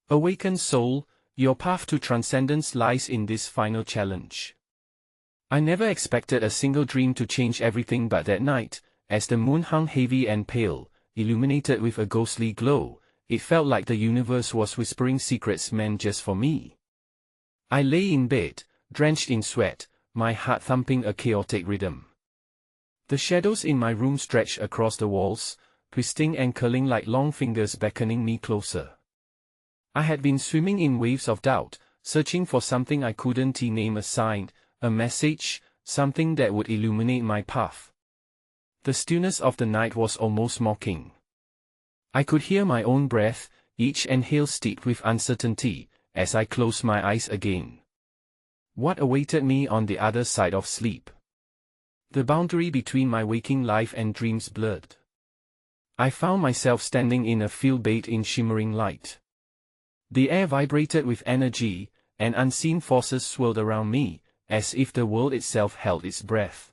Awaken soul, your path to transcendence lies in this final challenge. I never expected a single dream to change everything, but that night, as the moon hung heavy and pale, illuminated with a ghostly glow, it felt like the universe was whispering secrets meant just for me. I lay in bed, drenched in sweat, my heart thumping a chaotic rhythm. The shadows in my room stretched across the walls, twisting and curling like long fingers beckoning me closer. I had been swimming in waves of doubt, searching for something I couldn't name, a sign, a message, something that would illuminate my path. The stillness of the night was almost mocking. I could hear my own breath, each exhale steeped with uncertainty, as I closed my eyes again. What awaited me on the other side of sleep? The boundary between my waking life and dreams blurred. I found myself standing in a field bathed in shimmering light. The air vibrated with energy, and unseen forces swirled around me, as if the world itself held its breath.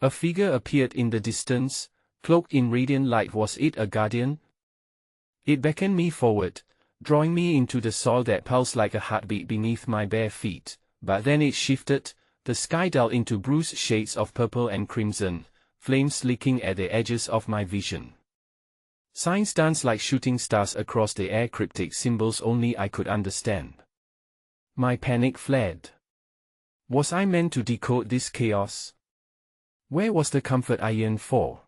A figure appeared in the distance, cloaked in radiant light. Was it a guardian? It beckoned me forward, drawing me into the soil that pulsed like a heartbeat beneath my bare feet, but then it shifted, the sky dulled into bruised shades of purple and crimson, flames licking at the edges of my vision. Signs danced like shooting stars across the air, cryptic symbols only I could understand. My panic fled. Was I meant to decode this chaos? Where was the comfort I yearned for?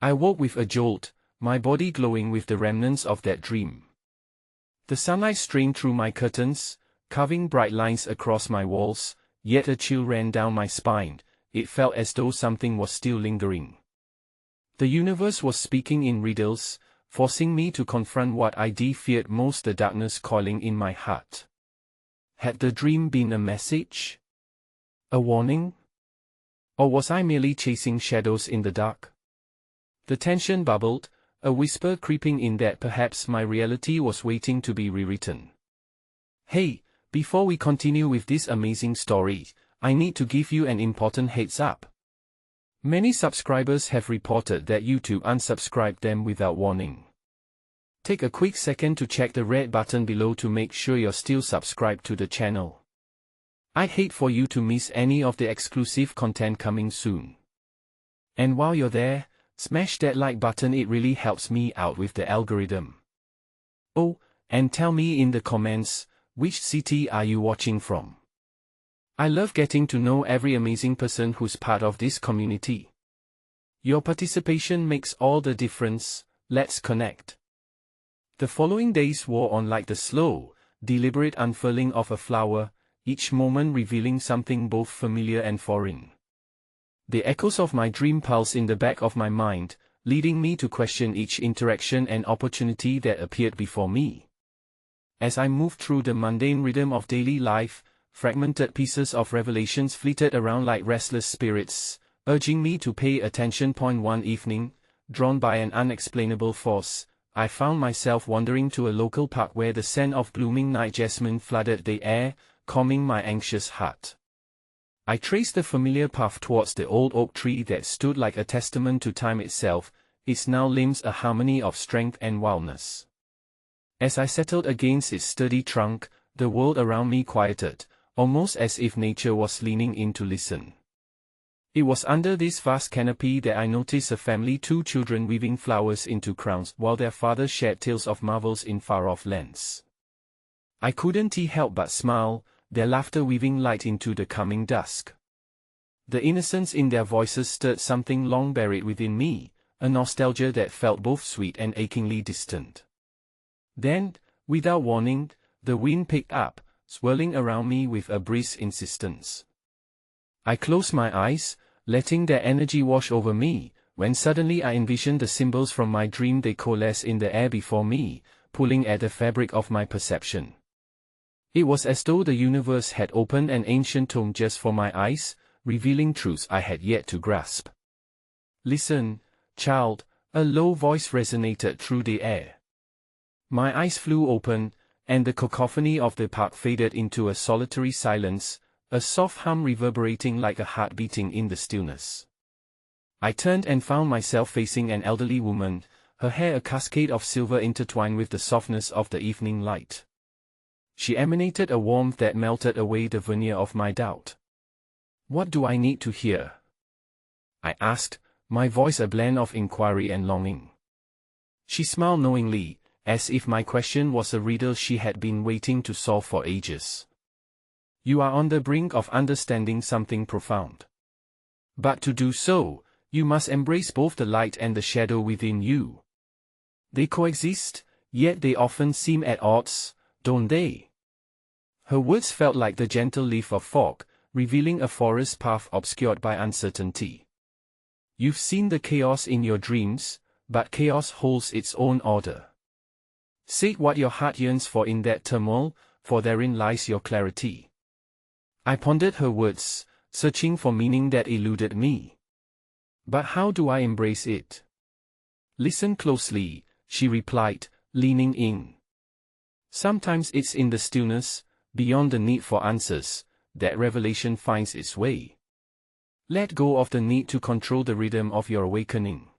I woke with a jolt, my body glowing with the remnants of that dream. The sunlight streamed through my curtains, carving bright lines across my walls, yet a chill ran down my spine. It felt as though something was still lingering. The universe was speaking in riddles, forcing me to confront what I feared most, the darkness coiling in my heart. Had the dream been a message? A warning? Or was I merely chasing shadows in the dark? The tension bubbled, a whisper creeping in that perhaps my reality was waiting to be rewritten. Hey, before we continue with this amazing story, I need to give you an important heads up. Many subscribers have reported that YouTube unsubscribed them without warning. Take a quick second to check the red button below to make sure you're still subscribed to the channel. I'd hate for you to miss any of the exclusive content coming soon. And while you're there, smash that like button, it really helps me out with the algorithm. Oh, and tell me in the comments, which city are you watching from? I love getting to know every amazing person who's part of this community. Your participation makes all the difference. Let's connect. The following days wore on like the slow, deliberate unfurling of a flower, each moment revealing something both familiar and foreign. The echoes of my dream pulse in the back of my mind, leading me to question each interaction and opportunity that appeared before me. As I moved through the mundane rhythm of daily life, fragmented pieces of revelations flitted around like restless spirits, urging me to pay attention. One evening, drawn by an unexplainable force, I found myself wandering to a local park where the scent of blooming night jasmine flooded the air, calming my anxious heart. I traced the familiar path towards the old oak tree that stood like a testament to time itself, its now limbs a harmony of strength and wildness. As I settled against its sturdy trunk, the world around me quieted, almost as if nature was leaning in to listen. It was under this vast canopy that I noticed a family, 2 children weaving flowers into crowns while their father shared tales of marvels in far-off lands. I couldn't help but smile, their laughter weaving light into the coming dusk. The innocence in their voices stirred something long buried within me, a nostalgia that felt both sweet and achingly distant. Then, without warning, the wind picked up, swirling around me with a brisk insistence. I closed my eyes, letting their energy wash over me, when suddenly I envisioned the symbols from my dream. They coalesced in the air before me, pulling at the fabric of my perception. It was as though the universe had opened an ancient tome just for my eyes, revealing truths I had yet to grasp. "Listen, child," a low voice resonated through the air. My eyes flew open, and the cacophony of the park faded into a solitary silence, a soft hum reverberating like a heart beating in the stillness. I turned and found myself facing an elderly woman, her hair a cascade of silver intertwined with the softness of the evening light. She emanated a warmth that melted away the veneer of my doubt. "What do I need to hear?" I asked, my voice a blend of inquiry and longing. She smiled knowingly, as if my question was a riddle she had been waiting to solve for ages. "You are on the brink of understanding something profound. But to do so, you must embrace both the light and the shadow within you. They coexist, yet they often seem at odds, don't they?" Her words felt like the gentle leaf of fog, revealing a forest path obscured by uncertainty. "You've seen the chaos in your dreams, but chaos holds its own order. Say what your heart yearns for in that turmoil, for therein lies your clarity." I pondered her words, searching for meaning that eluded me. "But how do I embrace it?" "Listen closely," she replied, leaning in. "Sometimes it's in the stillness, beyond the need for answers, that revelation finds its way. Let go of the need to control the rhythm of your awakening."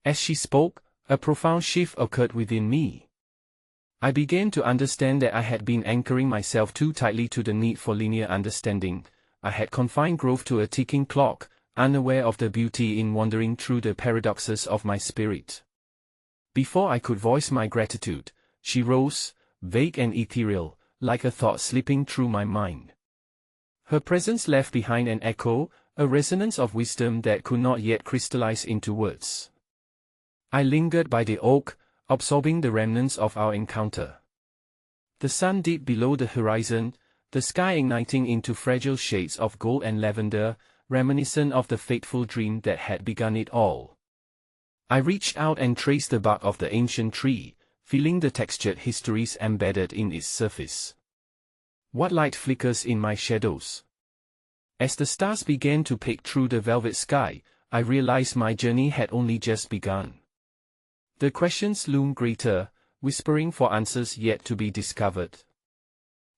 As she spoke, a profound shift occurred within me. I began to understand that I had been anchoring myself too tightly to the need for linear understanding. I had confined growth to a ticking clock, unaware of the beauty in wandering through the paradoxes of my spirit. Before I could voice my gratitude, she rose, vague and ethereal, like a thought slipping through my mind. Her presence left behind an echo, a resonance of wisdom that could not yet crystallize into words. I lingered by the oak, absorbing the remnants of our encounter. The sun dipped below the horizon, the sky igniting into fragile shades of gold and lavender, reminiscent of the fateful dream that had begun it all. I reached out and traced the bark of the ancient tree, feeling the textured histories embedded in its surface. What light flickers in my shadows? As the stars began to peek through the velvet sky, I realized my journey had only just begun. The questions loomed greater, whispering for answers yet to be discovered.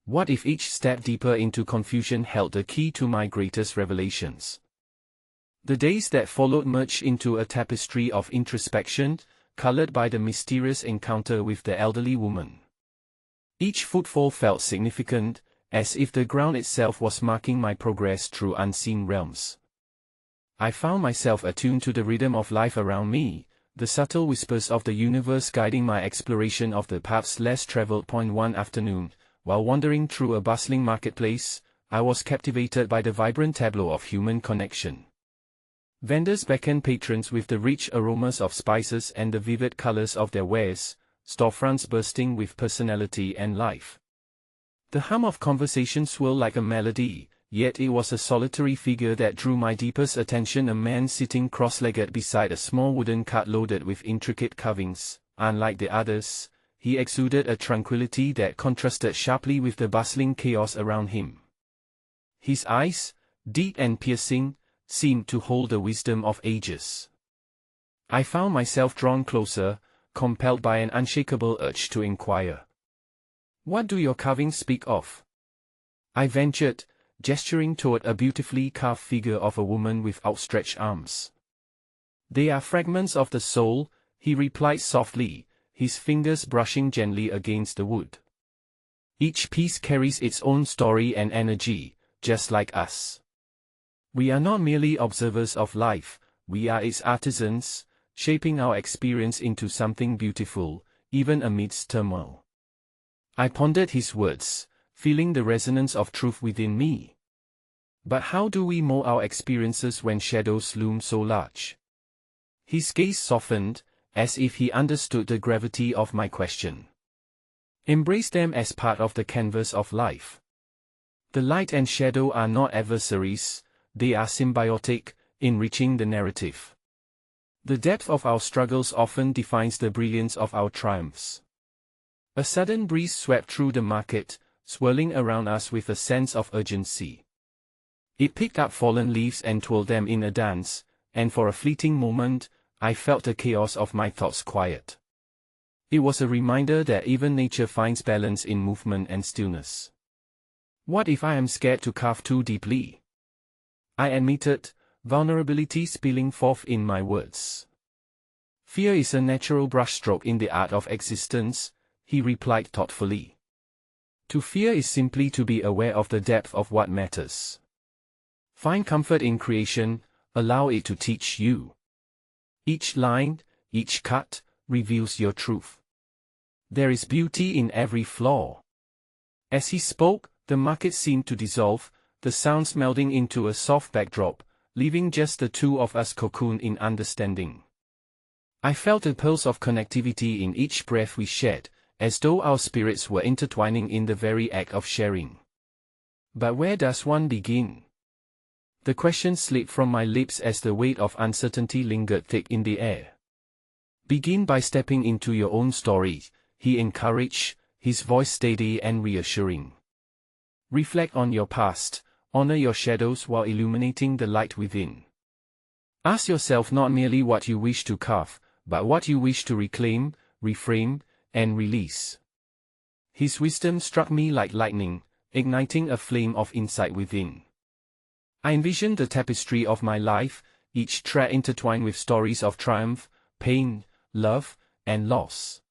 What if each step deeper into confusion held the key to my greatest revelations? The days that followed merged into a tapestry of introspection, colored by the mysterious encounter with the elderly woman. Each footfall felt significant, as if the ground itself was marking my progress through unseen realms. I found myself attuned to the rhythm of life around me, the subtle whispers of the universe guiding my exploration of the paths less traveled. One afternoon, while wandering through a bustling marketplace, I was captivated by the vibrant tableau of human connection. Vendors beckoned patrons with the rich aromas of spices and the vivid colors of their wares, storefronts bursting with personality and life. The hum of conversation swirled like a melody, yet it was a solitary figure that drew my deepest attention, a man sitting cross-legged beside a small wooden cart loaded with intricate carvings. Unlike the others, he exuded a tranquility that contrasted sharply with the bustling chaos around him. His eyes, deep and piercing, seemed to hold the wisdom of ages. I found myself drawn closer, compelled by an unshakable urge to inquire. "What do your carvings speak of?" I ventured, gesturing toward a beautifully carved figure of a woman with outstretched arms. "They are fragments of the soul," he replied softly, his fingers brushing gently against the wood. "Each piece carries its own story and energy, just like us. We are not merely observers of life, we are its artisans, shaping our experience into something beautiful, even amidst turmoil." I pondered his words, feeling the resonance of truth within me. But how do we mold our experiences when shadows loom so large? His gaze softened, as if he understood the gravity of my question. "Embrace them as part of the canvas of life. The light and shadow are not adversaries, they are symbiotic, enriching the narrative. The depth of our struggles often defines the brilliance of our triumphs." A sudden breeze swept through the market, swirling around us with a sense of urgency. It picked up fallen leaves and twirled them in a dance, and for a fleeting moment, I felt the chaos of my thoughts quiet. It was a reminder that even nature finds balance in movement and stillness. What if I am scared to carve too deeply? I admitted, vulnerability spilling forth in my words. Fear is a natural brushstroke in the art of existence, he replied thoughtfully. To fear is simply to be aware of the depth of what matters. Find comfort in creation, allow it to teach you. Each line, each cut, reveals your truth. There is beauty in every flaw. As he spoke, the market seemed to dissolve, the sounds melding into a soft backdrop, leaving just the two of us cocooned in understanding. I felt a pulse of connectivity in each breath we shed, as though our spirits were intertwining in the very act of sharing. But where does one begin? The question slipped from my lips as the weight of uncertainty lingered thick in the air. Begin by stepping into your own story, he encouraged, his voice steady and reassuring. Reflect on your past, honor your shadows while illuminating the light within. Ask yourself not merely what you wish to carve, but what you wish to reclaim, reframe, and release. His wisdom struck me like lightning, igniting a flame of insight within. I envisioned the tapestry of my life, each thread intertwined with stories of triumph, pain, love, and loss.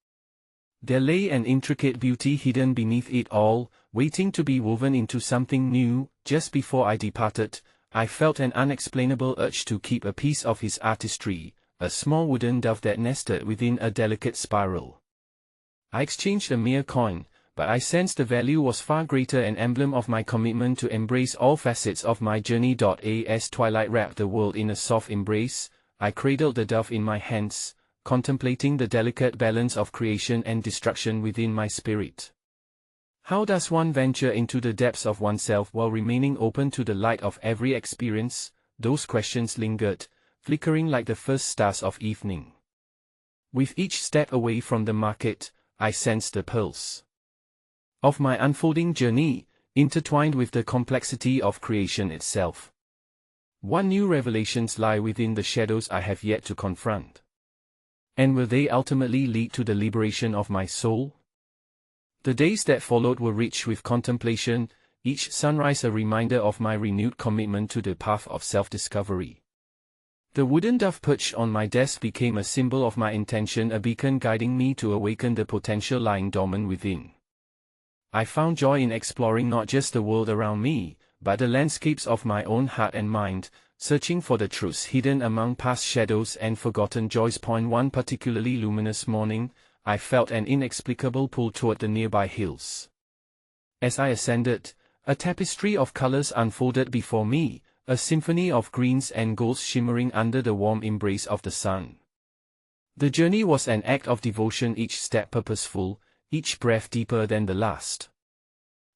There lay an intricate beauty hidden beneath it all, waiting to be woven into something new. Just before I departed, I felt an unexplainable urge to keep a piece of his artistry, a small wooden dove that nested within a delicate spiral. I exchanged a mere coin, but I sensed the value was far greater, an emblem of my commitment to embrace all facets of my journey. As twilight wrapped the world in a soft embrace, I cradled the dove in my hands, contemplating the delicate balance of creation and destruction within my spirit. How does one venture into the depths of oneself while remaining open to the light of every experience? Those questions lingered, flickering like the first stars of evening. With each step away from the market, I sensed the pulse of my unfolding journey, intertwined with the complexity of creation itself. What new revelations lie within the shadows I have yet to confront? And will they ultimately lead to the liberation of my soul? The days that followed were rich with contemplation, each sunrise a reminder of my renewed commitment to the path of self-discovery. The wooden dove perched on my desk became a symbol of my intention, a beacon guiding me to awaken the potential lying dormant within. I found joy in exploring not just the world around me, but the landscapes of my own heart and mind, searching for the truths hidden among past shadows and forgotten joys. One particularly luminous morning, I felt an inexplicable pull toward the nearby hills. As I ascended, a tapestry of colors unfolded before me, a symphony of greens and golds shimmering under the warm embrace of the sun. The journey was an act of devotion, each step purposeful, each breath deeper than the last.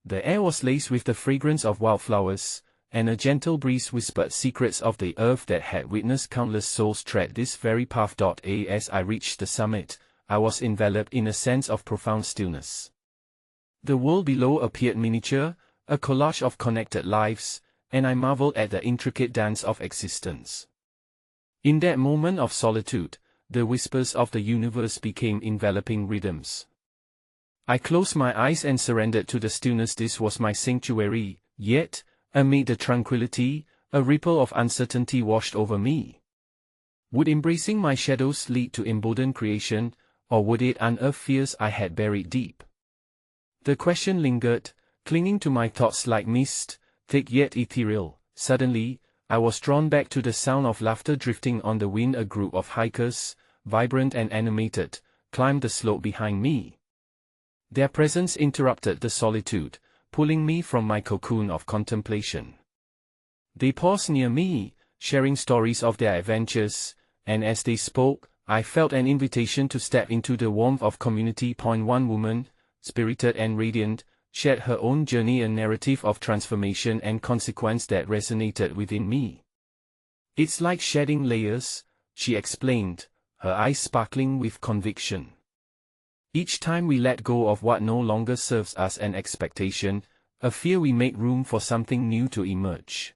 The air was laced with the fragrance of wildflowers, and a gentle breeze whispered secrets of the earth that had witnessed countless souls tread this very path. As I reached the summit, I was enveloped in a sense of profound stillness. The world below appeared miniature, a collage of connected lives, and I marveled at the intricate dance of existence. In that moment of solitude, the whispers of the universe became enveloping rhythms. I closed my eyes and surrendered to the stillness. This was my sanctuary, yet, amid the tranquility, a ripple of uncertainty washed over me. Would embracing my shadows lead to emboldened creation, or would it unearth fears I had buried deep? The question lingered, clinging to my thoughts like mist, thick yet ethereal. Suddenly, I was drawn back to the sound of laughter drifting on the wind. A group of hikers, vibrant and animated, climbed the slope behind me. Their presence interrupted the solitude, pulling me from my cocoon of contemplation. They paused near me, sharing stories of their adventures, and as they spoke, I felt an invitation to step into the warmth of community. One woman, spirited and radiant, shared her own journey, a narrative of transformation and consequence that resonated within me. It's like shedding layers, she explained, her eyes sparkling with conviction. Each time we let go of what no longer serves us, an expectation, a fear, we make room for something new to emerge.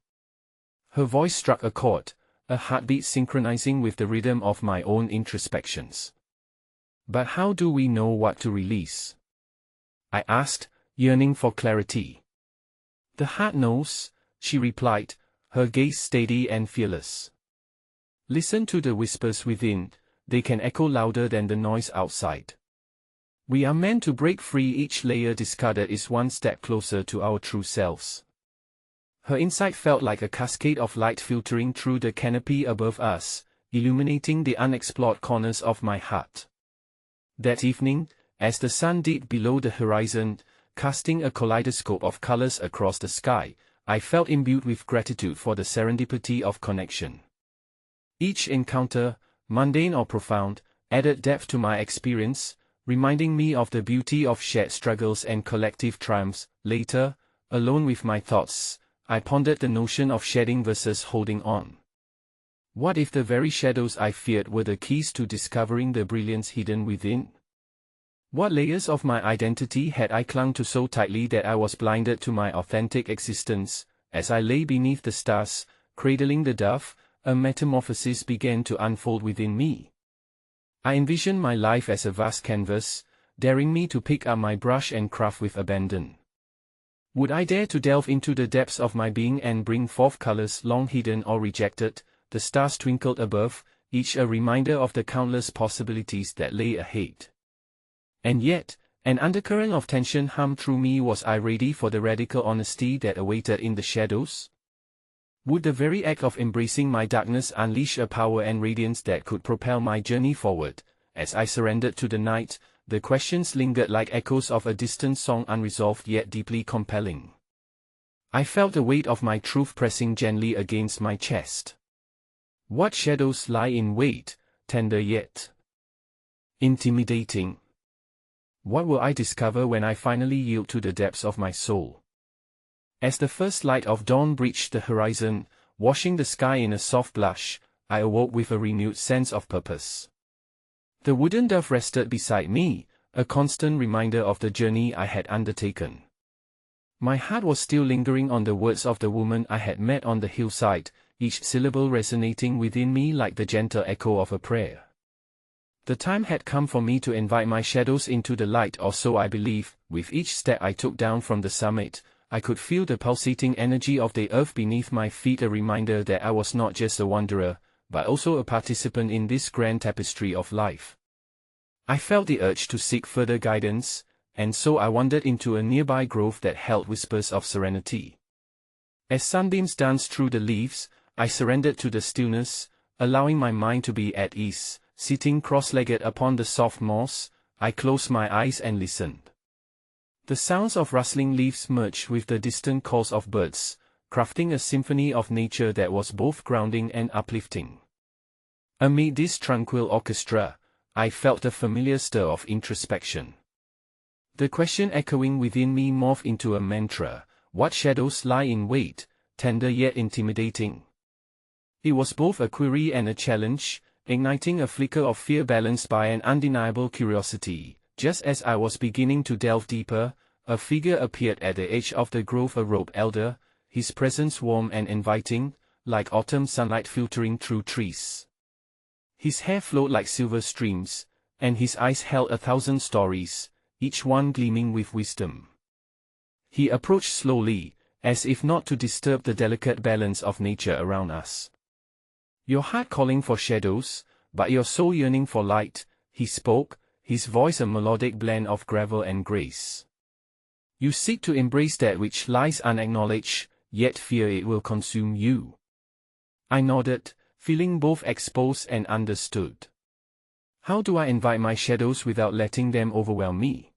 Her voice struck a chord, a heartbeat synchronizing with the rhythm of my own introspections. But how do we know what to release? I asked, yearning for clarity. The heart knows, she replied, her gaze steady and fearless. Listen to the whispers within, they can echo louder than the noise outside. We are meant to break free. Each layer discarded is one step closer to our true selves. Her insight felt like a cascade of light filtering through the canopy above us, illuminating the unexplored corners of my heart. That evening, as the sun dipped below the horizon, casting a kaleidoscope of colors across the sky, I felt imbued with gratitude for the serendipity of connection. Each encounter, mundane or profound, added depth to my experience, reminding me of the beauty of shared struggles and collective triumphs. Later, alone with my thoughts, I pondered the notion of shedding versus holding on. What if the very shadows I feared were the keys to discovering the brilliance hidden within? What layers of my identity had I clung to so tightly that I was blinded to my authentic existence? As I lay beneath the stars, cradling the dove, a metamorphosis began to unfold within me. I envisioned my life as a vast canvas, daring me to pick up my brush and craft with abandon. Would I dare to delve into the depths of my being and bring forth colors long hidden or rejected? The stars twinkled above, each a reminder of the countless possibilities that lay ahead. And yet, an undercurrent of tension hummed through me. Was I ready for the radical honesty that awaited in the shadows? Would the very act of embracing my darkness unleash a power and radiance that could propel my journey forward? As I surrendered to the night, the questions lingered like echoes of a distant song, unresolved yet deeply compelling. I felt the weight of my truth pressing gently against my chest. What shadows lie in wait, tender yet intimidating? What will I discover when I finally yield to the depths of my soul? As the first light of dawn breached the horizon, washing the sky in a soft blush, I awoke with a renewed sense of purpose. The wooden dove rested beside me, a constant reminder of the journey I had undertaken. My heart was still lingering on the words of the woman I had met on the hillside, each syllable resonating within me like the gentle echo of a prayer. The time had come for me to invite my shadows into the light, or so I believe. With each step I took down from the summit, I could feel the pulsating energy of the earth beneath my feet, a reminder that I was not just a wanderer, but also a participant in this grand tapestry of life. I felt the urge to seek further guidance, and so I wandered into a nearby grove that held whispers of serenity. As sunbeams danced through the leaves, I surrendered to the stillness, allowing my mind to be at ease. Sitting cross-legged upon the soft moss, I closed my eyes and listened. The sounds of rustling leaves merged with the distant calls of birds, crafting a symphony of nature that was both grounding and uplifting. Amid this tranquil orchestra, I felt a familiar stir of introspection. The question echoing within me morphed into a mantra: what shadows lie in wait, tender yet intimidating? It was both a query and a challenge, igniting a flicker of fear balanced by an undeniable curiosity. Just as I was beginning to delve deeper, a figure appeared at the edge of the grove, a robed elder, his presence warm and inviting, like autumn sunlight filtering through trees. His hair flowed like silver streams, and his eyes held 1,000 stories, each one gleaming with wisdom. He approached slowly, as if not to disturb the delicate balance of nature around us. Your heart calling for shadows, but your soul yearning for light, he spoke, his voice a melodic blend of gravel and grace. You seek to embrace that which lies unacknowledged, yet fear it will consume you. I nodded, feeling both exposed and understood. How do I invite my shadows without letting them overwhelm me?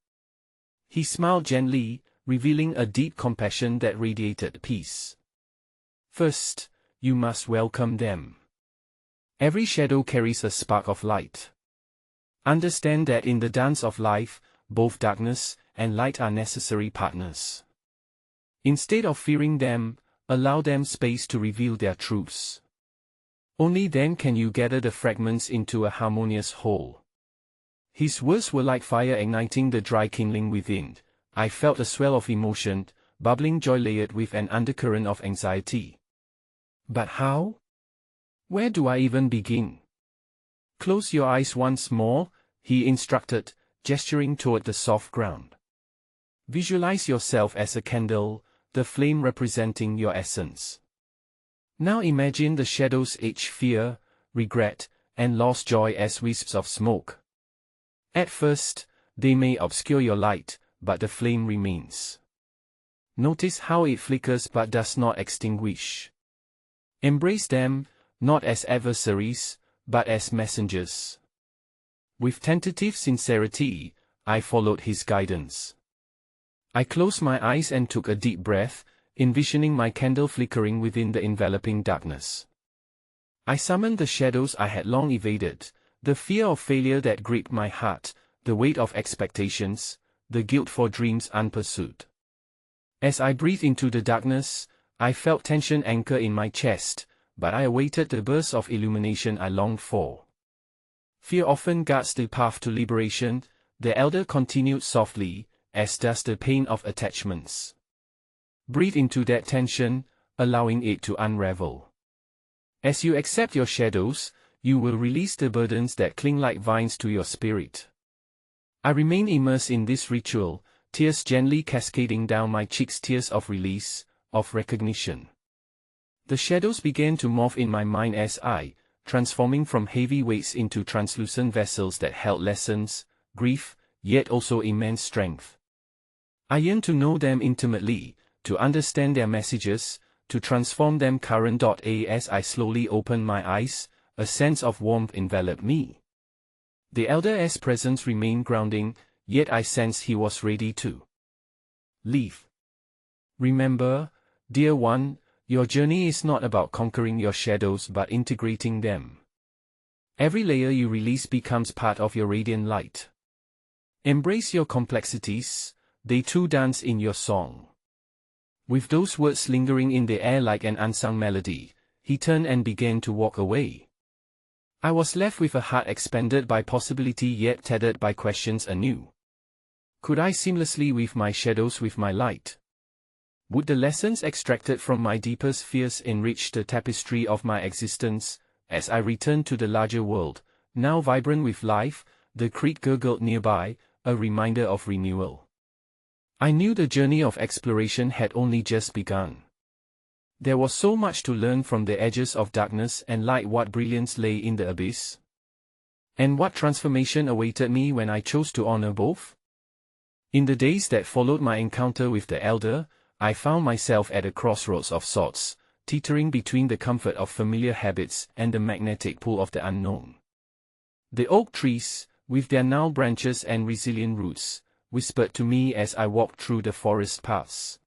He smiled gently, revealing a deep compassion that radiated peace. First, you must welcome them. Every shadow carries a spark of light. Understand that in the dance of life, both darkness and light are necessary partners. Instead of fearing them, allow them space to reveal their truths. Only then can you gather the fragments into a harmonious whole. His words were like fire igniting the dry kindling within. I felt a swell of emotion, bubbling joy layered with an undercurrent of anxiety. But how? Where do I even begin? Close your eyes once more, he instructed, gesturing toward the soft ground. Visualize yourself as a candle, the flame representing your essence. Now imagine the shadows: age, fear, regret, and lost joy as wisps of smoke. At first, they may obscure your light, but the flame remains. Notice how it flickers but does not extinguish. Embrace them, not as adversaries, but as messengers. With tentative sincerity, I followed his guidance. I closed my eyes and took a deep breath, envisioning my candle flickering within the enveloping darkness. I summoned the shadows I had long evaded, the fear of failure that gripped my heart, the weight of expectations, the guilt for dreams unpursued. As I breathed into the darkness, I felt tension anchor in my chest, but I awaited the burst of illumination I longed for. Fear often guards the path to liberation, the elder continued softly, as does the pain of attachments. Breathe into that tension, allowing it to unravel. As you accept your shadows, you will release the burdens that cling like vines to your spirit. I remain immersed in this ritual, tears gently cascading down my cheeks, tears of release, of recognition. The shadows began to morph in my mind as I, transforming from heavy weights into translucent vessels that held lessons, grief, yet also immense strength. I yearned to know them intimately, to understand their messages, to transform them. As I slowly opened my eyes, a sense of warmth enveloped me. The elder's presence remained grounding, yet I sensed he was ready to leave. Remember, dear one, your journey is not about conquering your shadows but integrating them. Every layer you release becomes part of your radiant light. Embrace your complexities, they too dance in your song. With those words lingering in the air like an unsung melody, he turned and began to walk away. I was left with a heart expanded by possibility yet tethered by questions anew. Could I seamlessly weave my shadows with my light? Would the lessons extracted from my deepest fears enrich the tapestry of my existence? As I returned to the larger world, now vibrant with life, the creek gurgled nearby, a reminder of renewal. I knew the journey of exploration had only just begun. There was so much to learn from the edges of darkness and light, what brilliance lay in the abyss. And what transformation awaited me when I chose to honor both? In the days that followed my encounter with the elder, I found myself at a crossroads of sorts, teetering between the comfort of familiar habits and the magnetic pull of the unknown. The oak trees, with their gnarled branches and resilient roots, whispered to me as I walked through the forest paths.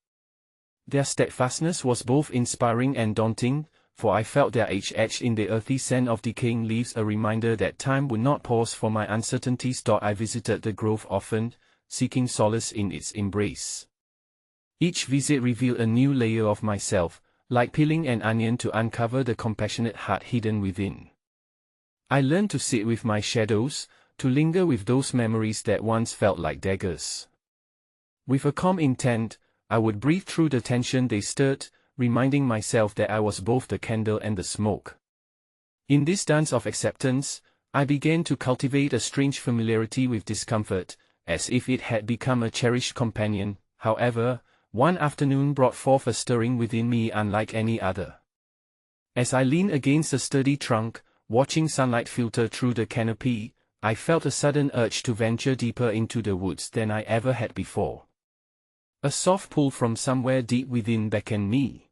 Their steadfastness was both inspiring and daunting, for I felt their age etched in the earthy scent of decaying leaves, a reminder that time would not pause for my uncertainties. I visited the grove often, seeking solace in its embrace. Each visit revealed a new layer of myself, like peeling an onion to uncover the compassionate heart hidden within. I learned to sit with my shadows, to linger with those memories that once felt like daggers. With a calm intent, I would breathe through the tension they stirred, reminding myself that I was both the candle and the smoke. In this dance of acceptance, I began to cultivate a strange familiarity with discomfort, as if it had become a cherished companion. However, one afternoon brought forth a stirring within me unlike any other. As I leaned against a sturdy trunk, watching sunlight filter through the canopy, I felt a sudden urge to venture deeper into the woods than I ever had before. A soft pull from somewhere deep within beckoned me.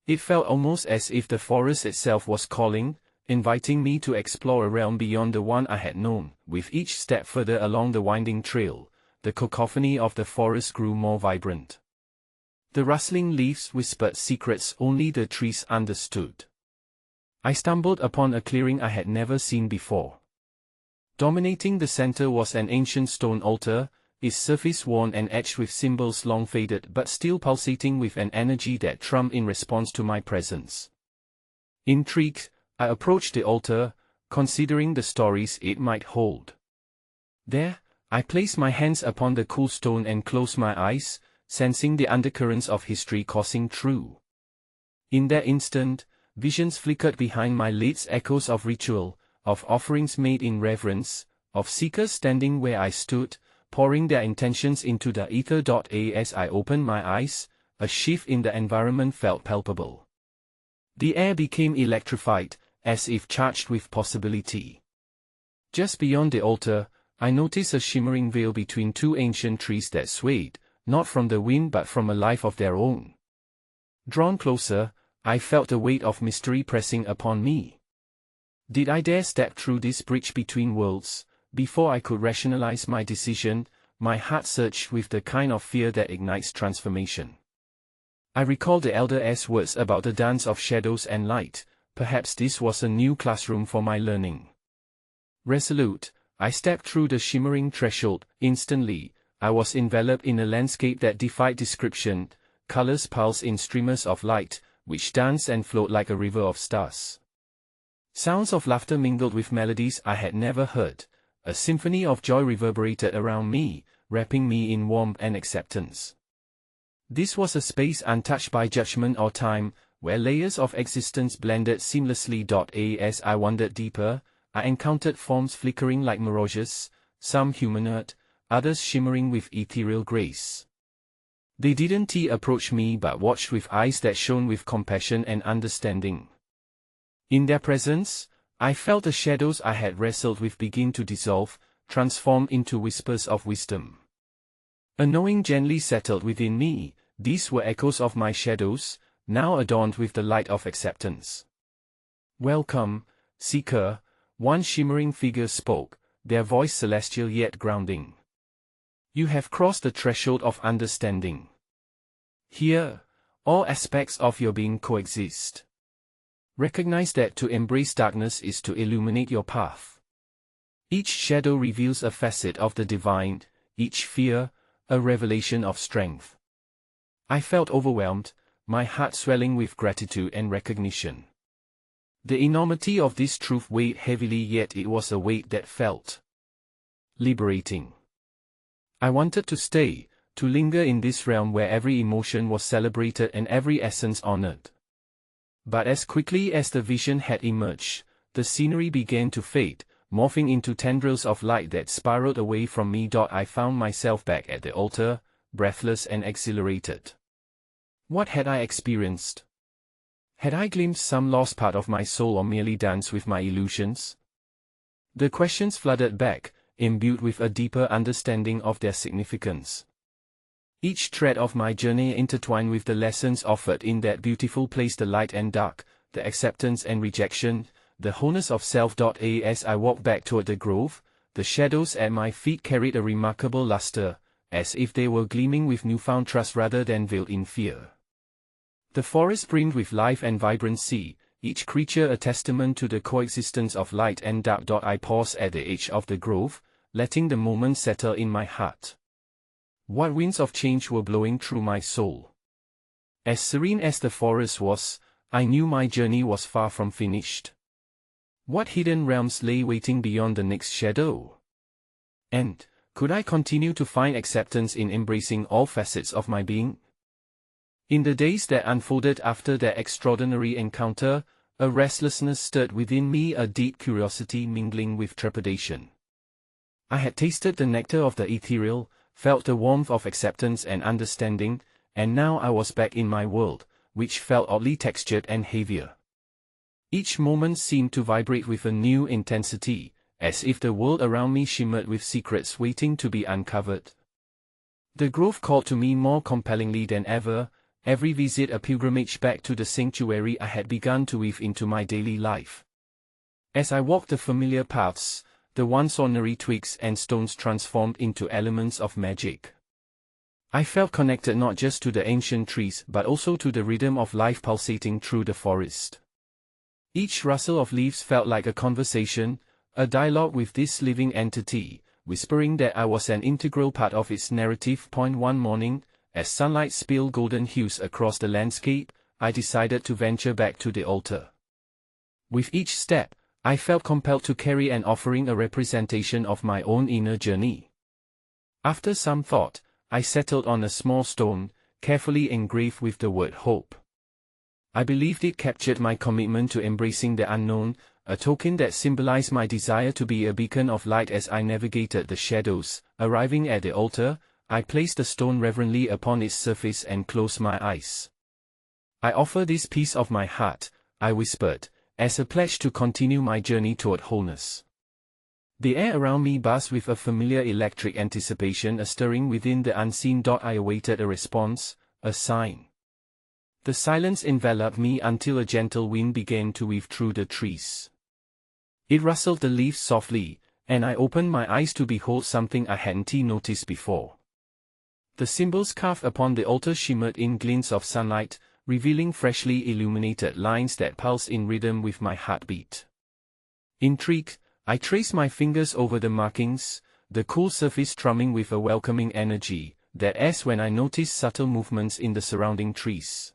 It felt almost as if the forest itself was calling, inviting me to explore a realm beyond the one I had known. With each step further along the winding trail, the cacophony of the forest grew more vibrant. The rustling leaves whispered secrets only the trees understood. I stumbled upon a clearing I had never seen before. Dominating the center was an ancient stone altar, its surface worn and etched with symbols long faded but still pulsating with an energy that thrummed in response to my presence. Intrigued, I approached the altar, considering the stories it might hold. There, I placed my hands upon the cool stone and closed my eyes, sensing the undercurrents of history coursing through. In that instant, visions flickered behind my lids, echoes of ritual, of offerings made in reverence, of seekers standing where I stood, pouring their intentions into the ether. As I opened my eyes, a shift in the environment felt palpable. The air became electrified, as if charged with possibility. Just beyond the altar, I noticed a shimmering veil between two ancient trees that swayed, not from the wind but from a life of their own. Drawn closer, I felt the weight of mystery pressing upon me. Did I dare step through this breach between worlds? Before I could rationalize my decision, my heart surged with the kind of fear that ignites transformation. I recalled the elder's words about the dance of shadows and light. Perhaps this was a new classroom for my learning. Resolute, I stepped through the shimmering threshold. Instantly, I was enveloped in a landscape that defied description. Colors pulsed in streamers of light, which danced and flowed like a river of stars. Sounds of laughter mingled with melodies I had never heard. A symphony of joy reverberated around me, wrapping me in warmth and acceptance. This was a space untouched by judgment or time, where layers of existence blended seamlessly. As I wandered deeper, I encountered forms flickering like mirages, some humanoid, others shimmering with ethereal grace. They didn't approach me but watched with eyes that shone with compassion and understanding. In their presence, I felt the shadows I had wrestled with begin to dissolve, transform into whispers of wisdom. A knowing gently settled within me. These were echoes of my shadows, now adorned with the light of acceptance. "Welcome, seeker," one shimmering figure spoke, their voice celestial yet grounding. "You have crossed the threshold of understanding. Here, all aspects of your being coexist. Recognize that to embrace darkness is to illuminate your path. Each shadow reveals a facet of the divine, each fear, a revelation of strength." I felt overwhelmed, my heart swelling with gratitude and recognition. The enormity of this truth weighed heavily, yet it was a weight that felt liberating. I wanted to stay, to linger in this realm where every emotion was celebrated and every essence honored. But as quickly as the vision had emerged, the scenery began to fade, morphing into tendrils of light that spiraled away from me. I found myself back at the altar, breathless and exhilarated. What had I experienced? Had I glimpsed some lost part of my soul or merely danced with my illusions? The questions flooded back, imbued with a deeper understanding of their significance. Each thread of my journey intertwined with the lessons offered in that beautiful place, the light and dark, the acceptance and rejection, the wholeness of self. As I walked back toward the grove, the shadows at my feet carried a remarkable luster, as if they were gleaming with newfound trust rather than veiled in fear. The forest brimmed with life and vibrancy, each creature a testament to the coexistence of light and dark. I paused at the edge of the grove, letting the moment settle in my heart. What winds of change were blowing through my soul? As serene as the forest was, I knew my journey was far from finished. What hidden realms lay waiting beyond the next shadow? And could I continue to find acceptance in embracing all facets of my being? In the days that unfolded after that extraordinary encounter, a restlessness stirred within me, a deep curiosity mingling with trepidation. I had tasted the nectar of the ethereal, felt the warmth of acceptance and understanding, and now I was back in my world, which felt oddly textured and heavier. Each moment seemed to vibrate with a new intensity, as if the world around me shimmered with secrets waiting to be uncovered. The grove called to me more compellingly than ever, every visit a pilgrimage back to the sanctuary I had begun to weave into my daily life. As I walked the familiar paths, the once ordinary twigs and stones transformed into elements of magic. I felt connected not just to the ancient trees but also to the rhythm of life pulsating through the forest. Each rustle of leaves felt like a conversation, a dialogue with this living entity, whispering that I was an integral part of its narrative. One morning, as sunlight spilled golden hues across the landscape, I decided to venture back to the altar. With each step, I felt compelled to carry an offering, a representation of my own inner journey. After some thought, I settled on a small stone, carefully engraved with the word hope. I believed it captured my commitment to embracing the unknown, a token that symbolized my desire to be a beacon of light as I navigated the shadows. Arriving at the altar, I placed the stone reverently upon its surface and closed my eyes. "I offer this piece of my heart," I whispered, as a pledge to continue my journey toward wholeness. The air around me buzzed with a familiar electric anticipation, a stirring within the unseen. I awaited a response, a sign. The silence enveloped me until a gentle wind began to weave through the trees. It rustled the leaves softly, and I opened my eyes to behold something I hadn't noticed before. The symbols carved upon the altar shimmered in glints of sunlight, revealing freshly illuminated lines that pulsed in rhythm with my heartbeat. Intrigued, I traced my fingers over the markings, the cool surface strumming with a welcoming energy, that as when I noticed subtle movements in the surrounding trees.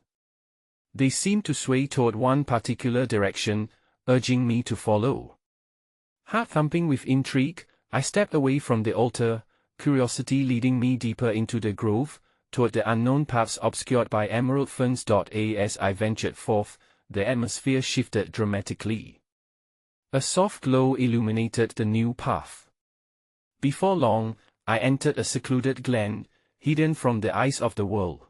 They seemed to sway toward one particular direction, urging me to follow. Heart thumping with intrigue, I stepped away from the altar, curiosity leading me deeper into the grove, toward the unknown paths obscured by emerald ferns. As I ventured forth, the atmosphere shifted dramatically. A soft glow illuminated the new path. Before long, I entered a secluded glen, hidden from the eyes of the world.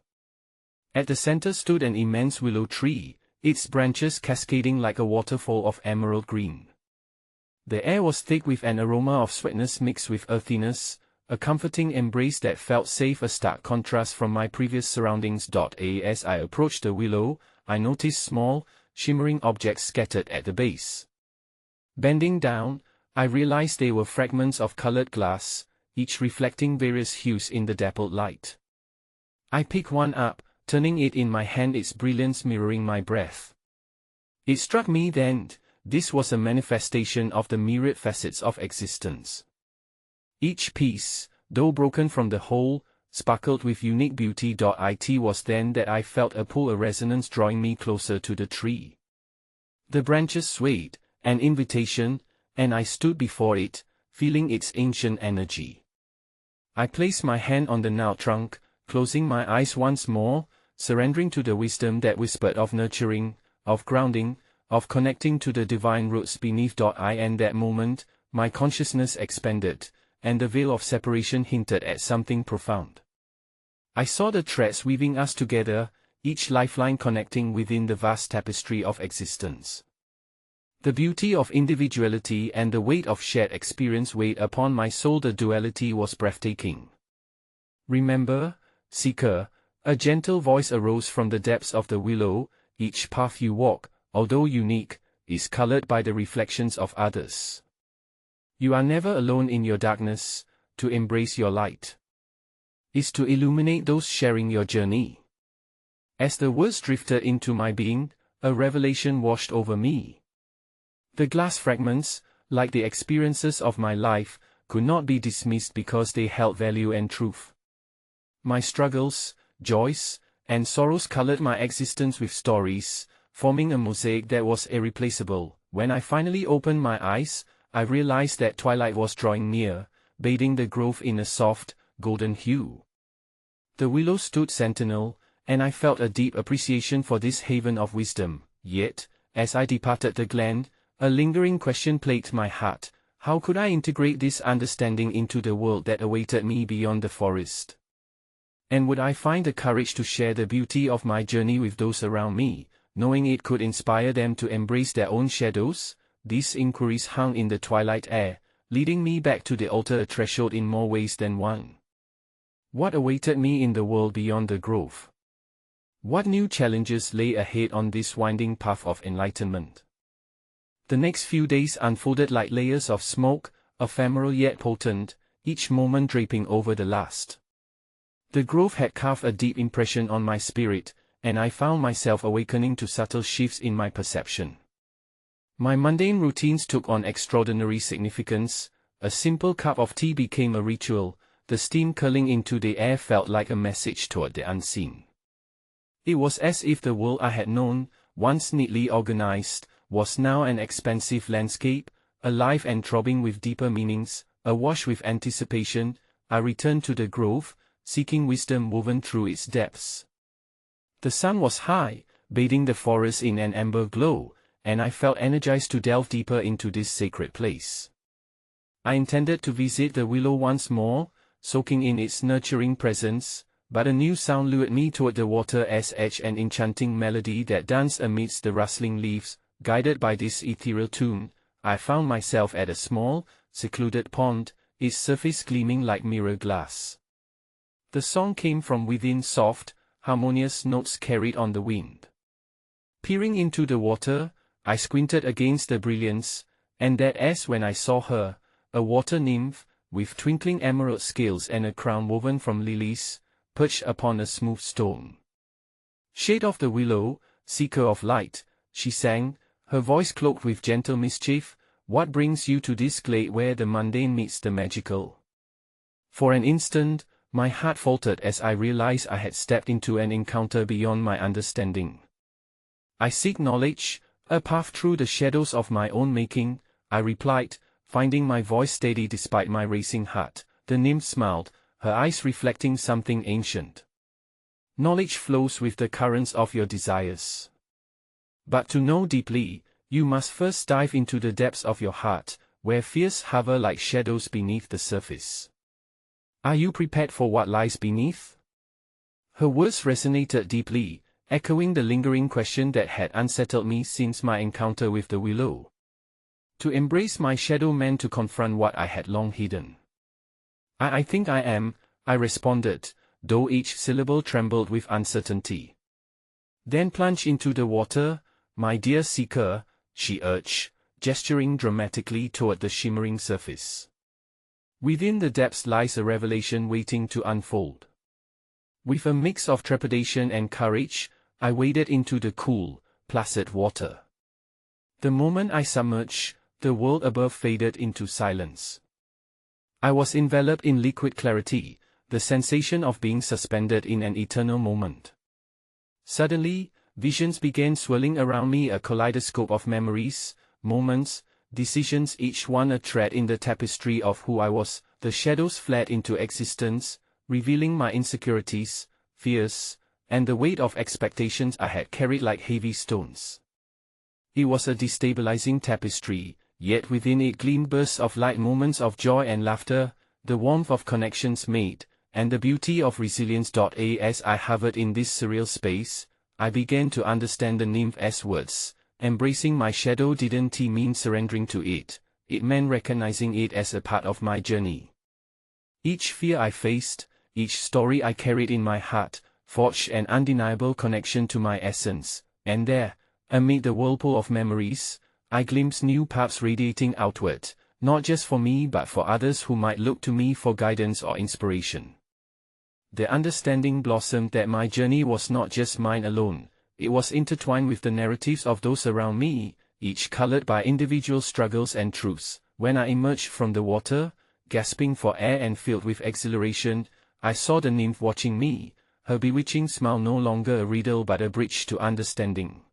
At the center stood an immense willow tree, its branches cascading like a waterfall of emerald green. The air was thick with an aroma of sweetness mixed with earthiness, a comforting embrace that felt safe, a stark contrast from my previous surroundings. As I approached the willow, I noticed small, shimmering objects scattered at the base. Bending down, I realized they were fragments of colored glass, each reflecting various hues in the dappled light. I picked one up, turning it in my hand, its brilliance mirroring my breath. It struck me then, this was a manifestation of the myriad facets of existence. Each piece, though broken from the whole, sparkled with unique beauty. It was then that I felt a pull, a resonance drawing me closer to the tree. The branches swayed, an invitation, and I stood before it, feeling its ancient energy. I placed my hand on the gnarled trunk, closing my eyes once more, surrendering to the wisdom that whispered of nurturing, of grounding, of connecting to the divine roots beneath. In that moment, my consciousness expanded, and the veil of separation hinted at something profound. I saw the threads weaving us together, each lifeline connecting within the vast tapestry of existence. The beauty of individuality and the weight of shared experience weighed upon my soul. The duality was breathtaking. Remember, seeker, a gentle voice arose from the depths of the willow, each path you walk, although unique, is colored by the reflections of others. You are never alone in your darkness. To embrace your light is to illuminate those sharing your journey. As the words drifted into my being, a revelation washed over me. The glass fragments, like the experiences of my life, could not be dismissed because they held value and truth. My struggles, joys, and sorrows colored my existence with stories, forming a mosaic that was irreplaceable. When I finally opened my eyes, I realized that twilight was drawing near, bathing the grove in a soft, golden hue. The willow stood sentinel, and I felt a deep appreciation for this haven of wisdom. Yet, as I departed the glen, a lingering question plagued my heart: how could I integrate this understanding into the world that awaited me beyond the forest? And would I find the courage to share the beauty of my journey with those around me, knowing it could inspire them to embrace their own shadows? These inquiries hung in the twilight air, leading me back to the altar, a threshold in more ways than one. What awaited me in the world beyond the grove? What new challenges lay ahead on this winding path of enlightenment? The next few days unfolded like layers of smoke, ephemeral yet potent, each moment draping over the last. The grove had carved a deep impression on my spirit, and I found myself awakening to subtle shifts in my perception. My mundane routines took on extraordinary significance. A simple cup of tea became a ritual, the steam curling into the air felt like a message toward the unseen. It was as if the world I had known, once neatly organized, was now an expansive landscape, alive and throbbing with deeper meanings. Awash with anticipation, I returned to the grove, seeking wisdom woven through its depths. The sun was high, bathing the forest in an amber glow, and I felt energized to delve deeper into this sacred place. I intended to visit the willow once more, soaking in its nurturing presence, but a new sound lured me toward the water, as edge an enchanting melody that danced amidst the rustling leaves, guided by this ethereal tune, I found myself at a small, secluded pond, its surface gleaming like mirror glass. The song came from within, soft, harmonious notes carried on the wind. Peering into the water, I squinted against the brilliance, and that as when I saw her, a water nymph, with twinkling emerald scales and a crown woven from lilies, perched upon a smooth stone. "Shade of the willow, seeker of light," she sang, her voice cloaked with gentle mischief, "what brings you to this glade where the mundane meets the magical?" For an instant, my heart faltered as I realized I had stepped into an encounter beyond my understanding. "I seek knowledge, a path through the shadows of my own making," I replied, finding my voice steady despite my racing heart. The nymph smiled, her eyes reflecting something ancient. "Knowledge flows with the currents of your desires. But to know deeply, you must first dive into the depths of your heart, where fears hover like shadows beneath the surface. Are you prepared for what lies beneath?" Her words resonated deeply, echoing the lingering question that had unsettled me since my encounter with the willow. To embrace my shadow meant to confront what I had long hidden. I think I am," I responded, though each syllable trembled with uncertainty. "Then plunge into the water, my dear seeker," she urged, gesturing dramatically toward the shimmering surface. "Within the depths lies a revelation waiting to unfold." With a mix of trepidation and courage, I waded into the cool, placid water. The moment I submerged, the world above faded into silence. I was enveloped in liquid clarity, the sensation of being suspended in an eternal moment. Suddenly, visions began swirling around me, a kaleidoscope of memories, moments, decisions, each one a thread in the tapestry of who I was. The shadows fled into existence, revealing my insecurities, fears, and the weight of expectations I had carried like heavy stones. It was a destabilizing tapestry, yet within it gleamed bursts of light, moments of joy and laughter, the warmth of connections made, and the beauty of resilience. As I hovered in this surreal space, I began to understand the nymph as words. Embracing my shadow didn't mean surrendering to it, it meant recognizing it as a part of my journey. Each fear I faced, each story I carried in my heart, forged an undeniable connection to my essence, and there, amid the whirlpool of memories, I glimpsed new paths radiating outward, not just for me but for others who might look to me for guidance or inspiration. The understanding blossomed that my journey was not just mine alone, it was intertwined with the narratives of those around me, each colored by individual struggles and truths. When I emerged from the water, gasping for air and filled with exhilaration, I saw the nymph watching me, her bewitching smile no longer a riddle but a bridge to understanding.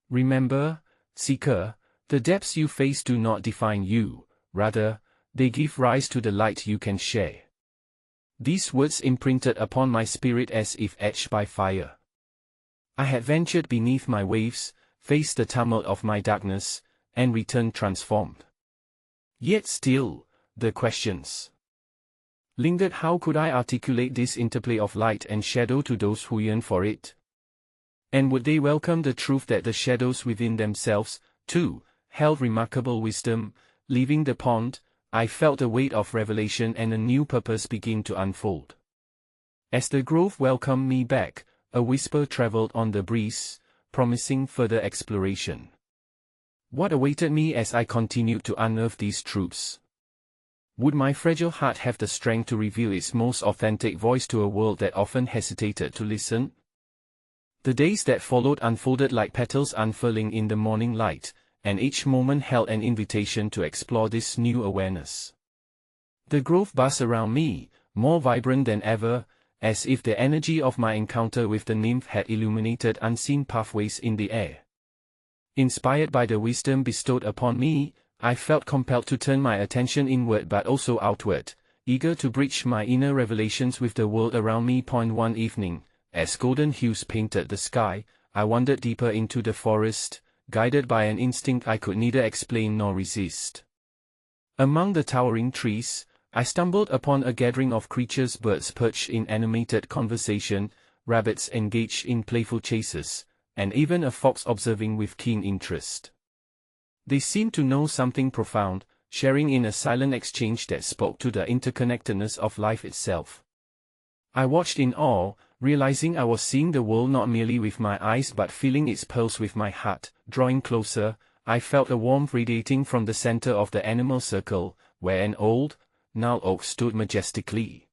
"Remember, seeker, the depths you face do not define you, rather, they give rise to the light you can share." These words imprinted upon my spirit as if etched by fire. I had ventured beneath my waves, faced the tumult of my darkness, and returned transformed. Yet still, the questions lingered. How could I articulate this interplay of light and shadow to those who yearn for it? And would they welcome the truth that the shadows within themselves, too, held remarkable wisdom? Leaving the pond, I felt the weight of revelation and a new purpose begin to unfold. As the grove welcomed me back, a whisper traveled on the breeze, promising further exploration. What awaited me as I continued to unearth these truths? Would my fragile heart have the strength to reveal its most authentic voice to a world that often hesitated to listen? The days that followed unfolded like petals unfurling in the morning light, and each moment held an invitation to explore this new awareness. The grove buzzed around me, more vibrant than ever, as if the energy of my encounter with the nymph had illuminated unseen pathways in the air. Inspired by the wisdom bestowed upon me, I felt compelled to turn my attention inward but also outward, eager to bridge my inner revelations with the world around me. One evening, as golden hues painted the sky, I wandered deeper into the forest, guided by an instinct I could neither explain nor resist. Among the towering trees, I stumbled upon a gathering of creatures, birds perched in animated conversation, rabbits engaged in playful chases, and even a fox observing with keen interest. They seemed to know something profound, sharing in a silent exchange that spoke to the interconnectedness of life itself. I watched in awe, realizing I was seeing the world not merely with my eyes but feeling its pulse with my heart. Drawing closer, I felt a warmth radiating from the center of the animal circle, where an old, gnarled oak stood majestically.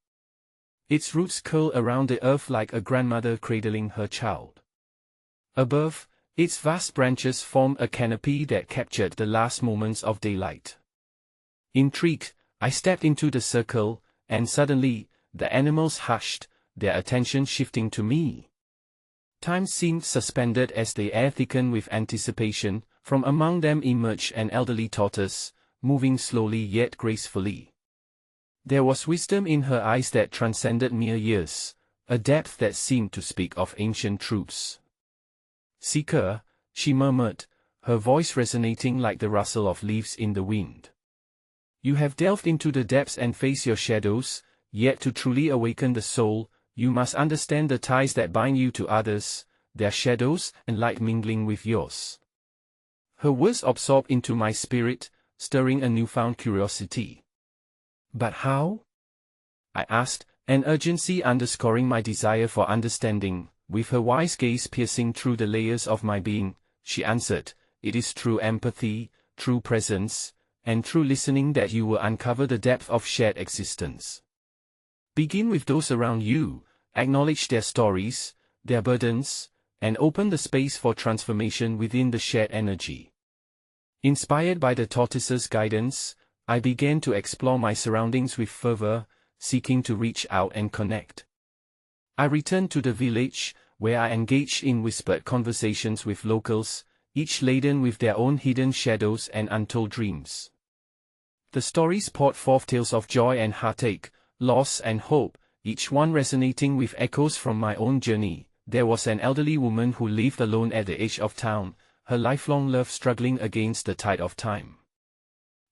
Its roots curled around the earth like a grandmother cradling her child. Above, its vast branches formed a canopy that captured the last moments of daylight. Intrigued, I stepped into the circle, and suddenly, the animals hushed, their attention shifting to me. Time seemed suspended as the air thickened with anticipation. From among them emerged an elderly tortoise, moving slowly yet gracefully. There was wisdom in her eyes that transcended mere years, a depth that seemed to speak of ancient truths. "Seeker," she murmured, her voice resonating like the rustle of leaves in the wind. "You have delved into the depths and faced your shadows, yet to truly awaken the soul, you must understand the ties that bind you to others, their shadows and light mingling with yours." Her words absorbed into my spirit, stirring a newfound curiosity. "But how?" I asked, an urgency underscoring my desire for understanding. With her wise gaze piercing through the layers of my being, she answered, "It is through empathy, true presence, and through listening that you will uncover the depth of shared existence. Begin with those around you, acknowledge their stories, their burdens, and open the space for transformation within the shared energy." Inspired by the tortoise's guidance, I began to explore my surroundings with fervor, seeking to reach out and connect. I returned to the village, where I engaged in whispered conversations with locals, each laden with their own hidden shadows and untold dreams. The stories poured forth tales of joy and heartache, loss and hope, each one resonating with echoes from my own journey. There was an elderly woman who lived alone at the edge of town, her lifelong love struggling against the tide of time.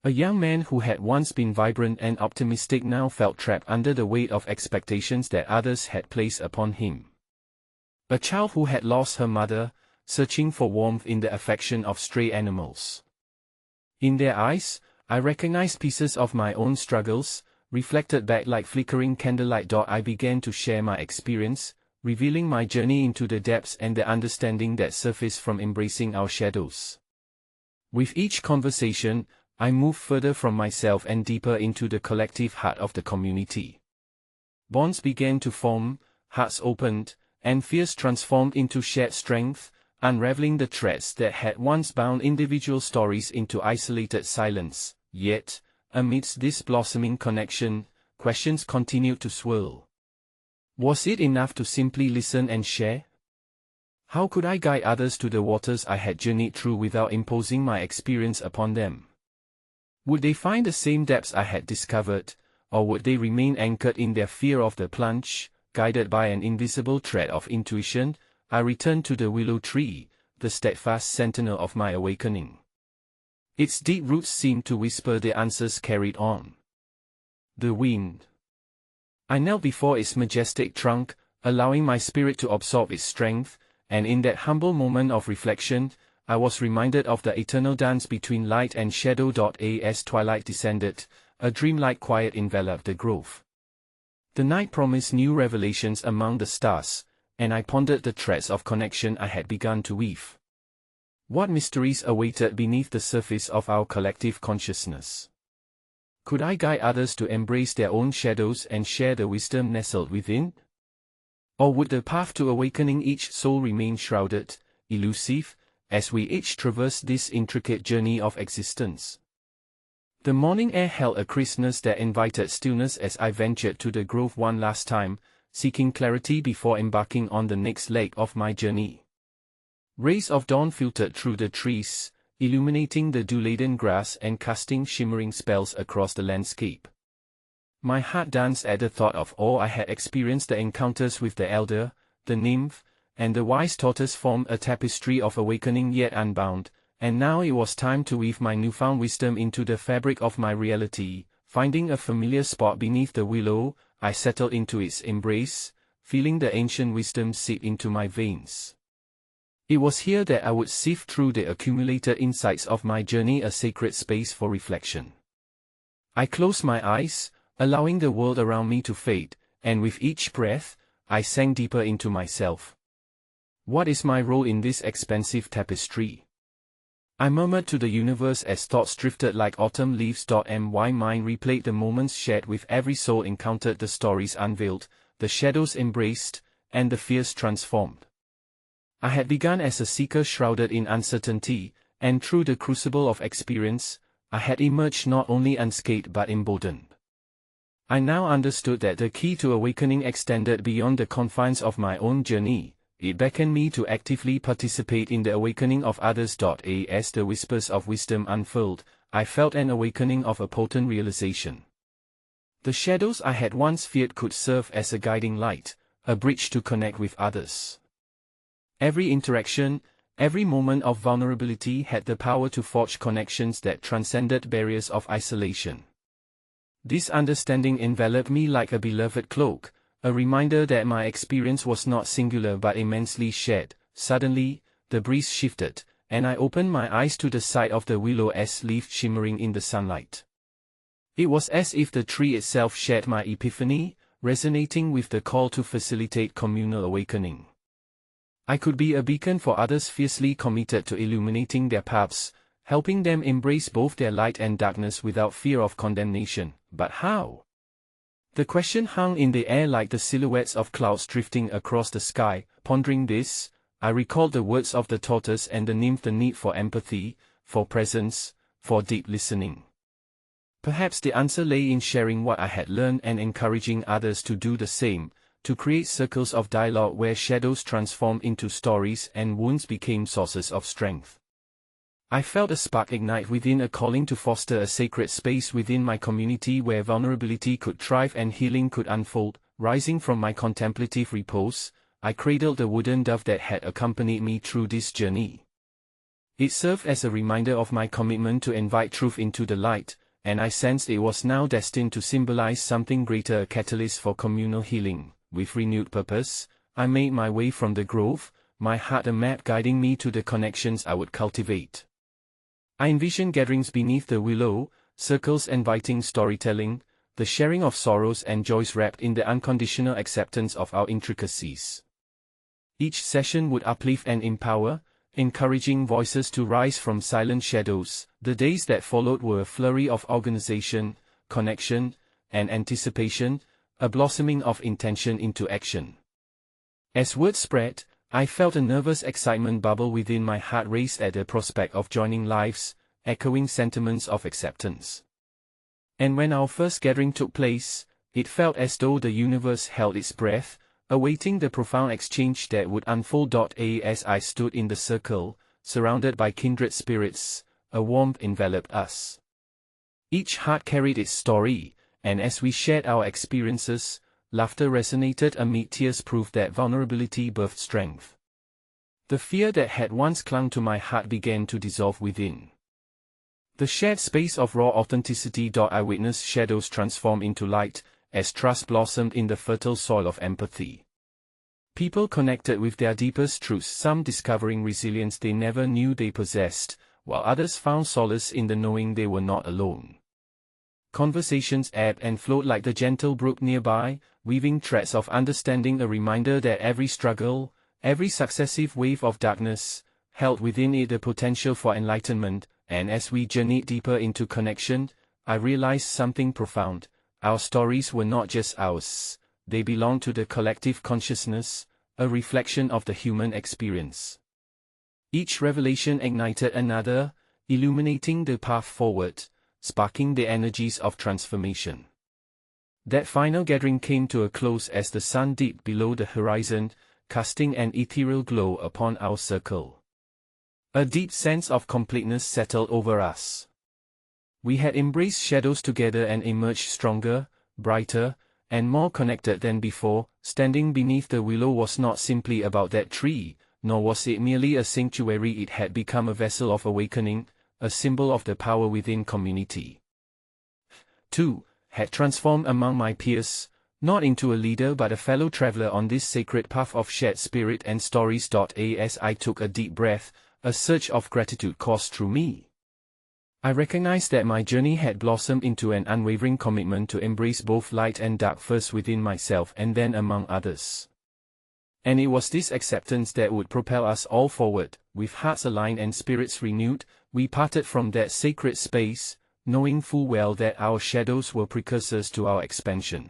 A young man who had once been vibrant and optimistic now felt trapped under the weight of expectations that others had placed upon him. A child who had lost her mother, searching for warmth in the affection of stray animals. In their eyes, I recognized pieces of my own struggles, reflected back like flickering candlelight. I began to share my experience, revealing my journey into the depths and the understanding that surfaced from embracing our shadows. With each conversation, I moved further from myself and deeper into the collective heart of the community. Bonds began to form, hearts opened, and fears transformed into shared strength, unraveling the threads that had once bound individual stories into isolated silence. Yet, amidst this blossoming connection, questions continued to swirl. Was it enough to simply listen and share? How could I guide others to the waters I had journeyed through without imposing my experience upon them? Would they find the same depths I had discovered, or would they remain anchored in their fear of the plunge? Guided by an invisible thread of intuition, I returned to the willow tree, the steadfast sentinel of my awakening. Its deep roots seemed to whisper the answers carried on the wind. I knelt before its majestic trunk, allowing my spirit to absorb its strength, and in that humble moment of reflection, I was reminded of the eternal dance between light and shadow. As twilight descended, a dreamlike quiet enveloped the grove. The night promised new revelations among the stars, and I pondered the threads of connection I had begun to weave. What mysteries awaited beneath the surface of our collective consciousness? Could I guide others to embrace their own shadows and share the wisdom nestled within? Or would the path to awakening each soul remain shrouded, elusive, as we each traverse this intricate journey of existence? The morning air held a crispness that invited stillness as I ventured to the grove one last time, seeking clarity before embarking on the next leg of my journey. Rays of dawn filtered through the trees, illuminating the dew-laden grass and casting shimmering spells across the landscape. My heart danced at the thought of all I had experienced. The encounters with the elder, the nymph, and the wise tortoise formed a tapestry of awakening yet unbound, and now it was time to weave my newfound wisdom into the fabric of my reality. Finding a familiar spot beneath the willow, I settled into its embrace, feeling the ancient wisdom seep into my veins. It was here that I would sift through the accumulated insights of my journey, a sacred space for reflection. I closed my eyes, allowing the world around me to fade, and with each breath, I sank deeper into myself. What is my role in this expansive tapestry? I murmured to the universe as thoughts drifted like autumn leaves. My mind replayed the moments shared with every soul encountered, the stories unveiled, the shadows embraced, and the fears transformed. I had begun as a seeker shrouded in uncertainty, and through the crucible of experience, I had emerged not only unscathed but emboldened. I now understood that the key to awakening extended beyond the confines of my own journey. It beckoned me to actively participate in the awakening of others. As the whispers of wisdom unfurled, I felt an awakening of a potent realization. The shadows I had once feared could serve as a guiding light, a bridge to connect with others. Every interaction, every moment of vulnerability had the power to forge connections that transcended barriers of isolation. This understanding enveloped me like a beloved cloak, a reminder that my experience was not singular but immensely shared. Suddenly, the breeze shifted, and I opened my eyes to the sight of the willow as leaf shimmering in the sunlight. It was as if the tree itself shared my epiphany, resonating with the call to facilitate communal awakening. I could be a beacon for others fiercely committed to illuminating their paths, helping them embrace both their light and darkness without fear of condemnation. But how? The question hung in the air like the silhouettes of clouds drifting across the sky. Pondering this, I recalled the words of the tortoise and the nymph, the need for empathy, for presence, for deep listening. Perhaps the answer lay in sharing what I had learned and encouraging others to do the same, to create circles of dialogue where shadows transformed into stories and wounds became sources of strength. I felt a spark ignite within, a calling to foster a sacred space within my community where vulnerability could thrive and healing could unfold. Rising from my contemplative repose, I cradled the wooden dove that had accompanied me through this journey. It served as a reminder of my commitment to invite truth into the light, and I sensed it was now destined to symbolize something greater, a catalyst for communal healing. With renewed purpose, I made my way from the grove, my heart a map guiding me to the connections I would cultivate. I envisioned gatherings beneath the willow, circles inviting storytelling, the sharing of sorrows and joys wrapped in the unconditional acceptance of our intricacies. Each session would uplift and empower, encouraging voices to rise from silent shadows. The days that followed were a flurry of organization, connection, and anticipation, a blossoming of intention into action. As word spread, I felt a nervous excitement bubble within. My heart raced at the prospect of joining lives, echoing sentiments of acceptance. And when our first gathering took place, it felt as though the universe held its breath, awaiting the profound exchange that would unfold. As I stood in the circle, surrounded by kindred spirits, a warmth enveloped us. Each heart carried its story, and as we shared our experiences, laughter resonated amid tears, proof that vulnerability birthed strength. The fear that had once clung to my heart began to dissolve within. The shared space of raw authenticity. I witnessed shadows transform into light, as trust blossomed in the fertile soil of empathy. People connected with their deepest truths, some discovering resilience they never knew they possessed, while others found solace in the knowing they were not alone. Conversations ebbed and flowed like the gentle brook nearby, weaving threads of understanding, a reminder that every struggle, every successive wave of darkness, held within it the potential for enlightenment. And as we journeyed deeper into connection, I realized something profound. Our stories were not just ours, they belonged to the collective consciousness, a reflection of the human experience. Each revelation ignited another, illuminating the path forward, sparking the energies of transformation. That final gathering came to a close as the sun dipped below the horizon, casting an ethereal glow upon our circle. A deep sense of completeness settled over us. We had embraced shadows together and emerged stronger, brighter, and more connected than before. Standing beneath the willow was not simply about that tree, nor was it merely a sanctuary. It had become a vessel of awakening, a symbol of the power within community. Too, had transformed among my peers, Not into a leader but a fellow traveler on this sacred path of shared spirit and stories. As I took a deep breath, a surge of gratitude coursed through me. I recognized that my journey had blossomed into an unwavering commitment to embrace both light and dark, first within myself and then among others. And it was this acceptance that would propel us all forward. With hearts aligned and spirits renewed, we parted from that sacred space, knowing full well that our shadows were precursors to our expansion.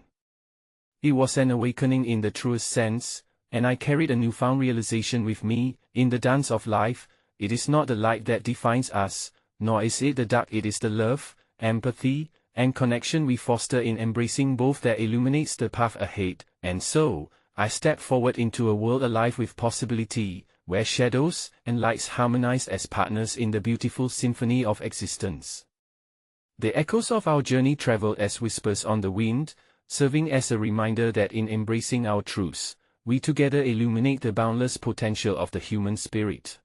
It was an awakening in the truest sense, and I carried a newfound realization with me. In the dance of life, it is not the light that defines us, nor is it the dark. It is the love, empathy, and connection we foster in embracing both that illuminates the path ahead. And so, I stepped forward into a world alive with possibility, where shadows and lights harmonize as partners in the beautiful symphony of existence. The echoes of our journey traveled as whispers on the wind, serving as a reminder that in embracing our truths, we together illuminate the boundless potential of the human spirit.